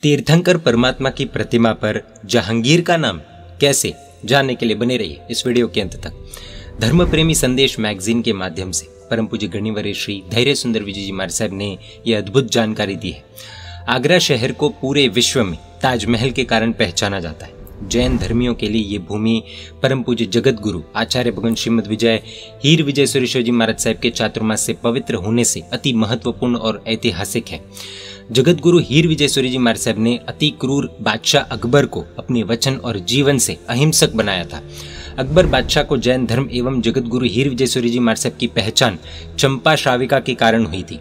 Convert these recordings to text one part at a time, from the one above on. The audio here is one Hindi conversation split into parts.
तीर्थंकर परमात्मा की प्रतिमा पर जहांगीर का नाम कैसे, जानने के लिए बने रहिए इस वीडियो के अंत तक। धर्म प्रेमी संदेश मैगजीन के माध्यम से परम पूज्य गणिवर्य श्री धैर्य सुंदर विजय जी महाराज साहब ने यह अद्भुत जानकारी दी है। आगरा शहर को पूरे विश्व में ताजमहल के कारण पहचाना जाता है। जैन धर्मियों के लिए ये भूमि परम पूज्य जगत गुरु आचार्य भगवान श्रीमद विजय हीर विजय सुरेश्वर जी महाराज साहब के चातुर्मास से पवित्र होने से अति महत्वपूर्ण और ऐतिहासिक है। जगत गुरु हीर विजय सूर्य जी महाराज साहब ने अति क्रूर बादशाह अकबर को अपने वचन और जीवन से अहिंसक बनाया था। अकबर बादशाह को जैन धर्म एवं जगत गुरु हीर विजय सूर्य जी महाराज साहब की पहचान चंपा श्राविका के कारण हुई थी।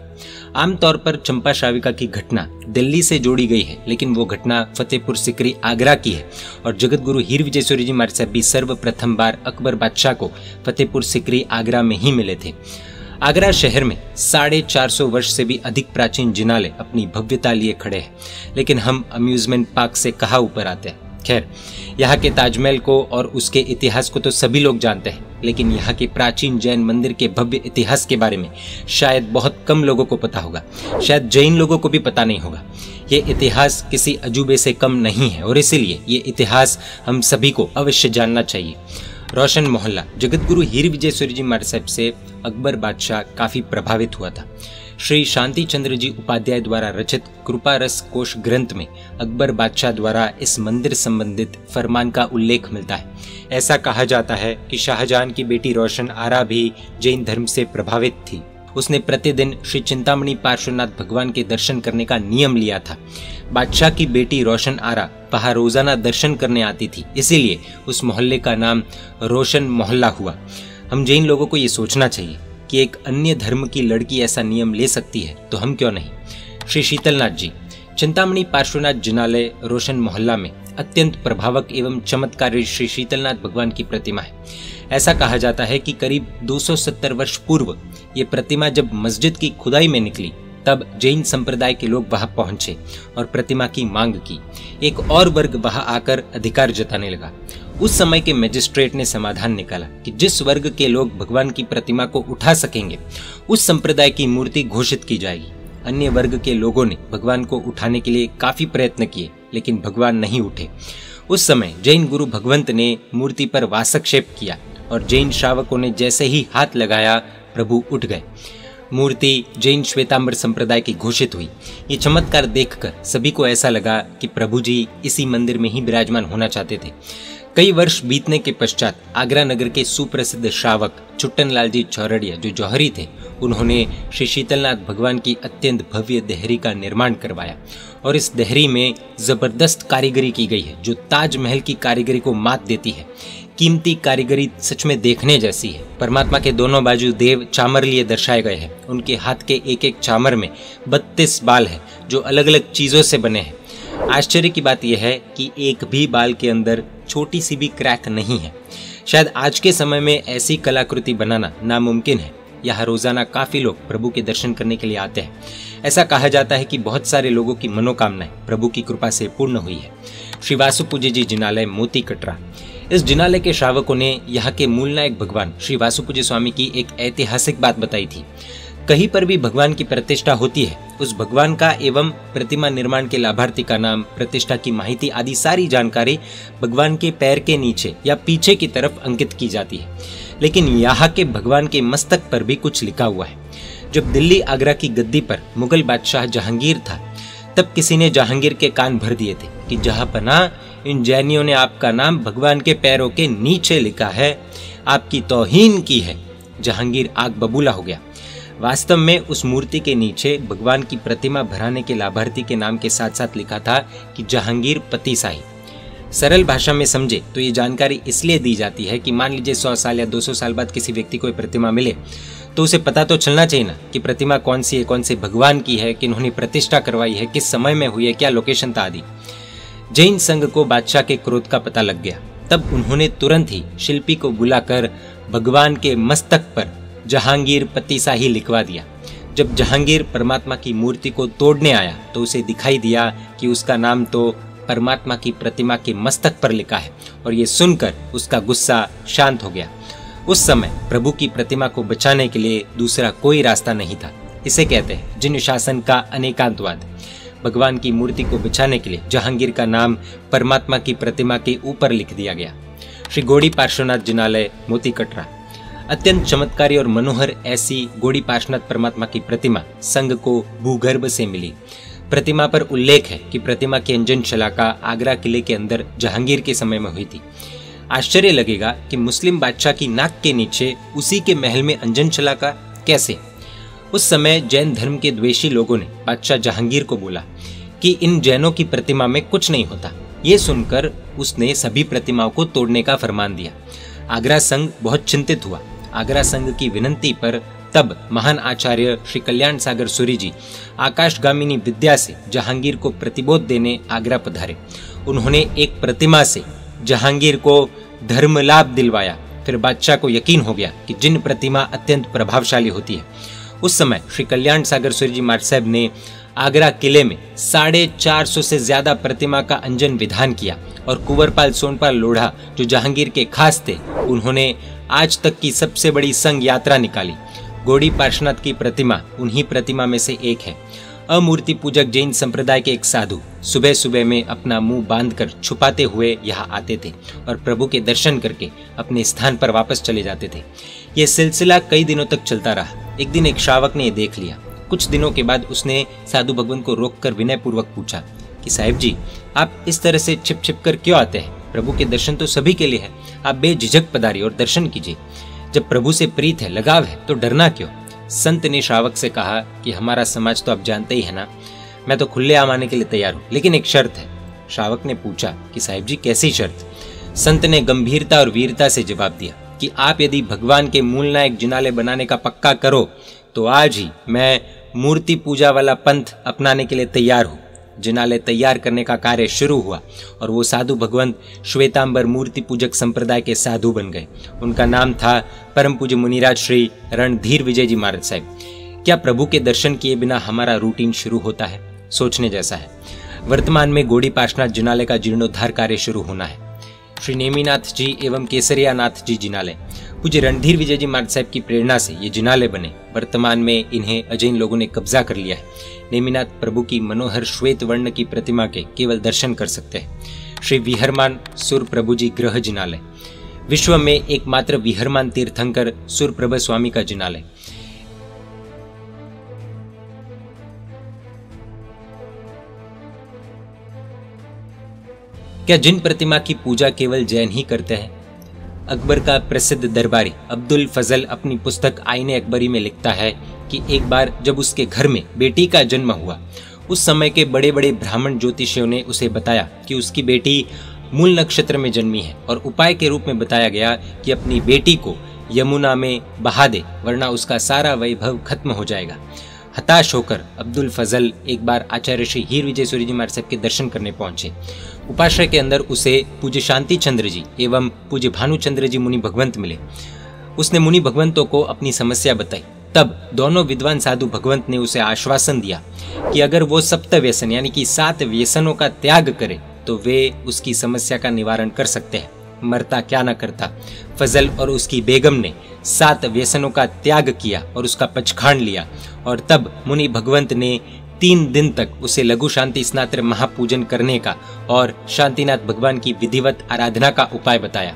आमतौर पर चंपा श्राविका की घटना दिल्ली से जोड़ी गई है, लेकिन वो घटना फतेहपुर सिकरी आगरा की है और जगत गुरु हीर विजय सूर्य जी महाराज साहब भी सर्वप्रथम बार अकबर बादशाह को फतेहपुर सिकरी आगरा में ही मिले थे। आगरा शहर में 450 वर्ष से भी अधिक प्राचीन जिनालय अपनी भव्यता लिए खड़े हैं, लेकिन हम अम्यूजमेंट पार्क से कहाँ ऊपर आते हैं। खैर, यहाँ के ताजमहल को और उसके इतिहास को तो सभी लोग जानते हैं, लेकिन यहाँ के प्राचीन जैन मंदिर के भव्य इतिहास के बारे में शायद बहुत कम लोगों को पता होगा। शायद जैन लोगों को भी पता नहीं होगा। ये इतिहास किसी अजूबे से कम नहीं है और इसीलिए ये इतिहास हम सभी को अवश्य जानना चाहिए। रोशन मोहल्ला जगत गुरु हीर विजय सूर्य जी महाराज साहब से अकबर बादशाह काफी प्रभावित हुआ था। श्री शांति चंद्र जी उपाध्याय द्वारा रचित कृपा रस कोश ग्रंथ में अकबर बादशाह द्वारा इस मंदिर संबंधित फरमान का उल्लेख मिलता है। ऐसा कहा जाता है कि शाहजहां की बेटी रोशन आरा भी जैन धर्म से प्रभावित थी। उसने प्रतिदिन श्री चिंतामणि पार्श्वनाथ भगवान के दर्शन करने का नियम लिया था। बादशाह की बेटी रोशन आरा वहां रोजाना दर्शन करने आती थी, इसीलिए उस मोहल्ले का नाम रोशन मोहल्ला हुआ। हम जैन लोगों को ये सोचना चाहिए कि एक अन्य धर्म की लड़की ऐसा नियम ले सकती है, तो हम क्यों नहीं। श्री शीतलनाथ जी चिंतामणि पार्श्वनाथ जिनालय रोशन मोहल्ला में अत्यंत प्रभावक एवं चमत्कारी श्री शीतलनाथ भगवान की प्रतिमा है। ऐसा कहा जाता है कि करीब 270 वर्ष पूर्व ये प्रतिमा जब मस्जिद की खुदाई में निकली, तब जैन संप्रदाय के लोग वहां पहुंचे और प्रतिमा की मांग की। एक और वर्ग वहां आकर अधिकार जताने लगा। उस समय के मजिस्ट्रेट ने समाधान निकाला कि जिस वर्ग के लोग भगवान की प्रतिमा को उठा सकेंगे, उस संप्रदाय की मूर्ति घोषित की जाएगी। अन्य वर्ग के लोगों ने भगवान को उठाने के लिए काफी प्रयत्न किए, लेकिन भगवान नहीं उठे। उस समय जैन गुरु भगवंत ने मूर्ति पर वासक्षेप किया और जैन श्रावकों ने जैसे ही हाथ लगाया, प्रभु उठ गए। मूर्ति जैन श्वेतांबर संप्रदाय की घोषित हुई। ये चमत्कार देखकर सभी को ऐसा लगा कि प्रभु जी इसी मंदिर में ही विराजमान होना चाहते थे। कई वर्ष बीतने के पश्चात आगरा नगर के सुप्रसिद्ध श्रावक छुट्टनलाल जी चौरड़िया, जो जौहरी थे, उन्होंने श्री शीतलनाथ भगवान की अत्यंत भव्य देहरी का निर्माण करवाया और इस देहरी में जबरदस्त कारीगरी की गई है, जो ताजमहल की कारीगरी को मात देती है। कीमती कारीगरी सच में देखने जैसी है। परमात्मा के दोनों बाजू देव चामर लिए दर्शाए गए हैं। उनके हाथ के एक एक चामर में 32 बाल है, जो अलग अलग चीजों से बने हैं। आश्चर्य की बात यह है कि एक भी बाल के अंदर छोटी सी भी क्रैक नहीं है। शायद आज के समय में ऐसी कलाकृति बनाना नामुमकिन है। यहाँ रोजाना काफी लोग प्रभु के दर्शन करने के लिए आते हैं। ऐसा कहा जाता है कि बहुत सारे लोगों की मनोकामनाएं प्रभु की कृपा से पूर्ण हुई है। श्री वासु पूज्य जी जिनालय मोती कटरा, इस जिनालय के श्रावकों ने यहाँ के मूल नायक भगवान श्री वासु पूज्य स्वामी की एक ऐतिहासिक बात बताई थी। कहीं पर भी भगवान की प्रतिष्ठा होती है, उस भगवान का एवं प्रतिमा निर्माण के लाभार्थी का नाम, प्रतिष्ठा की माहिती आदि सारी जानकारी भगवान के पैर के नीचे या पीछे की तरफ अंकित की जाती है। लेकिन यहाँ के भगवान के मस्तक पर भी कुछ लिखा हुआ है। जब दिल्ली आगरा की गद्दी पर मुगल बादशाह जहांगीर था, तब किसी ने जहांगीर के कान भर दिए थे कि जहां पना इन जैनियों ने आपका नाम भगवान के पैरों के नीचे लिखा है, आपकी तौहीन की है। जहांगीर आग बबूला हो गया। वास्तव में उस मूर्ति के नीचे भगवान की प्रतिमा भराने के लाभार्थी के नाम के साथ साथ लिखा था कि जहांगीर पति साही। सरल भाषा में समझे तो ये जानकारी इसलिए दी जाती है कि मान लीजिए 100 साल या 200 साल बाद किसी व्यक्ति को प्रतिमा मिले, तो उसे पता तो चलना चाहिए ना कि प्रतिमा कौन सी है, कौन से भगवान की है, किन्होंने प्रतिष्ठा करवाई है, किस समय में हुई है, क्या लोकेशन था आदि। जैन संघ को बादशाह के क्रोध का पता लग गया। तब उन्होंने तुरंत ही शिल्पी को बुलाकर भगवान के मस्तक पर जहांगीर पति साही लिखवा दिया। जब जहांगीर परमात्मा की मूर्ति को तोड़ने आया, तो उसे दिखाई दिया कि उसका नाम तो परमात्मा की प्रतिमा के मस्तक पर लिखा है और ये सुनकर उसका गुस्सा शांत हो गया। उस समय प्रभु की प्रतिमा को बचाने के लिए दूसरा कोई रास्ता नहीं था। इसे कहते हैं जिन शासन का अनेकांतवाद। भगवान की मूर्ति को बिछाने के लिए जहांगीर का नाम परमात्मा की प्रतिमा के ऊपर लिख दिया गया। श्री गौड़ी पार्श्वनाथ जिनालय, मोती कटरा। अत्यंत चमत्कारी और मनोहर ऐसी गौड़ी पार्श्वनाथ परमात्मा की प्रतिमा संघ को भूगर्भ से मिली। प्रतिमा पर उल्लेख है कि प्रतिमा की अंजन शलाका आगरा किले के अंदर जहांगीर के समय में हुई थी। आश्चर्य लगेगा कि मुस्लिम बादशाह की नाक के नीचे उसी के महल में अंजन शलाका कैसे? उस समय जैन धर्म के द्वेषी लोगों ने बादशाह जहांगीर को बोला कि इन जैनों की प्रतिमा में कुछ नहीं होता। ये सुनकर उसने सभी प्रतिमाओं को तोड़ने का फरमान दिया। आगरा संघ बहुत चिंतित हुआ। आगरा संघ की विनंती पर तब महान आचार्य श्री कल्याण सागर सूरी जी आकाशगामिनी विद्या से जहांगीर को प्रतिबोध देने आगरा पधारे। उन्होंने एक प्रतिमा से जहांगीर को धर्म लाभ दिलवाया। फिर बादशाह को यकीन हो गया कि जिन प्रतिमा अत्यंत प्रभावशाली होती है। उस समय श्री कल्याण सागर सूरी जी महाराज साहब ने आगरा किले में 450 से ज्यादा प्रतिमा का अंजन विधान किया और कुंवरपाल सोनपाल लोढ़ा जो जहांगीर के खास थे, उन्होंने आज तक की सबसे बड़ी संघ यात्रा निकाली। गौड़ी पार्श्वनाथ की प्रतिमा उन्हीं प्रतिमा में से एक है। अमूर्ति पूजक जैन संप्रदाय के एक साधु सुबह सुबह में अपना मुंह बांधकर छुपाते हुए यहाँ आते थे और प्रभु के दर्शन करके अपने स्थान पर वापस चले जाते थे। यह सिलसिला कई दिनों तक चलता रहा। एक दिन एक श्रावक ने यह देख लिया। कुछ दिनों के बाद उसने साधु भगवान को रोककर विनय पूर्वक पूछा कि साहिब जी, आप इस तरह से छिप छिप कर क्यों आते हैं? प्रभु के दर्शन तो सभी के लिए है। आप बेझिझक पधारिए और दर्शन कीजिए। जब प्रभु से प्रीत है, लगाव है, तो डरना क्यों? संत ने श्रावक से कहा कि हमारा समाज तो आप जानते ही है ना, मैं तो खुलेआम आने के लिए तैयार हूँ, लेकिन एक शर्त है। श्रावक ने पूछा कि साहिब जी कैसी शर्त? संत ने गंभीरता और वीरता से जवाब दिया कि आप यदि भगवान के मूल नायक जिनाले बनाने का पक्का करो तो आज ही मैं मूर्ति पूजा वाला पंथ अपनाने के लिए तैयार हूँ। जिनाले तैयार करने का कार्य शुरू हुआ और वो साधु भगवंत श्वेतांबर मूर्ति पूजक संप्रदाय के साधु बन गए। उनका नाम था परम पूज्य मुनिराज श्री रणधीर विजय जी महाराज साहब। क्या प्रभु के दर्शन किए बिना हमारा रूटीन शुरू होता है? सोचने जैसा है। वर्तमान में गौड़ी पार्श्वनाथ जिनालय का जीर्णोद्धार कार्य शुरू होना है। श्री नेमीनाथ जी एवं केसरिया नाथ जी जिनालय पूज्य रणधीर विजय जी महाराज साहब की प्रेरणा से ये जिनालय बने। वर्तमान में इन्हें अजैन लोगों ने कब्जा कर लिया है। नेमिनाथ प्रभु की मनोहर श्वेत वर्ण की प्रतिमा के केवल दर्शन कर सकते हैं। श्री विहरमान सुर प्रभु जी गृह जिनालय विश्व में एकमात्र विहरमान तीर्थंकर सुर प्रभ स्वामी का जिनालय। क्या जिन प्रतिमा की पूजा केवल जैन ही करते हैं? अकबर का प्रसिद्ध दरबारी अब्दुल फजल अपनी पुस्तक आईने अकबरी में लिखता है कि एक बार जब उसके घर में बेटी का जन्म हुआ, उस समय के बड़े बड़े ब्राह्मण ज्योतिषियों ने उसे बताया कि उसकी बेटी मूल नक्षत्र में जन्मी है और उपाय के रूप में बताया गया कि अपनी बेटी को यमुना में बहा दे, वरना उसका सारा वैभव खत्म हो जाएगा। हताश होकर अब्दुल फजल एक बार आचार्य श्री हीर विजय सूरी जी महाराज साहब के दर्शन करने पहुंचे। उपाश्रय के अंदर उसे पूज्य शांति चंद्र जी एवं पूज्य भानुचंद्र जी मुनि भगवंत मिले। उसने मुनि भगवंतों को अपनी समस्या बताई। तब दोनों विद्वान साधु भगवंत ने उसे आश्वासन दिया कि अगर वो सप्त व्यसन यानी कि 7 व्यसनों का त्याग करे तो वे उसकी समस्या का निवारण कर सकते हैं। मरता क्या न करता। फजल और उसकी बेगम ने 7 व्यसनों का त्याग किया और उसका पचखांड लिया और तब मुनि भगवंत ने 3 दिन तक उसे लघु शांति स्नात्र महापूजन करने का और शांतिनाथ भगवान की विधिवत आराधना का उपाय बताया।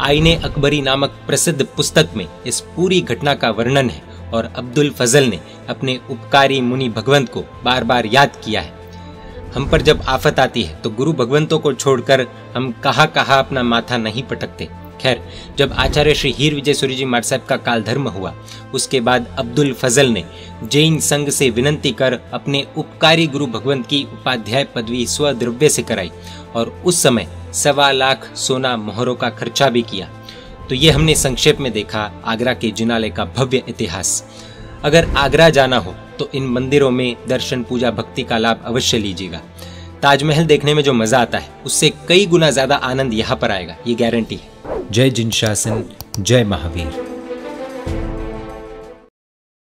आईने अकबरी नामक प्रसिद्ध पुस्तक में इस पूरी घटना का वर्णन है और अब्दुल फजल ने अपने उपकारी मुनि भगवंत को बार बार याद किया है। हम पर जब आफत आती है तो गुरु भगवंतों को छोड़कर हम कहाँ कहाँ अपना माथा नहीं पटकते। खैर, जब आचार्य श्री हीर विजय सूरी जी महाराज साहब का काल धर्म हुआ, उसके बाद अब्दुल फजल ने जैन संघ से विनंती कर अपने उपकारी गुरु भगवंत की उपाध्याय पदवी स्वद्रव्य से कराई और उस समय 1.25 लाख सोना मोहरों का खर्चा भी किया। तो ये हमने संक्षेप में देखा आगरा के जिनालय का भव्य इतिहास। अगर आगरा जाना हो तो इन मंदिरों में दर्शन पूजा भक्ति का लाभ अवश्य लीजिएगा। ताजमहल देखने में जो मजा आता है उससे कई गुना ज्यादा आनंद यहाँ पर आएगा, ये गारंटी है। जय जिन शासन, जय महावीर।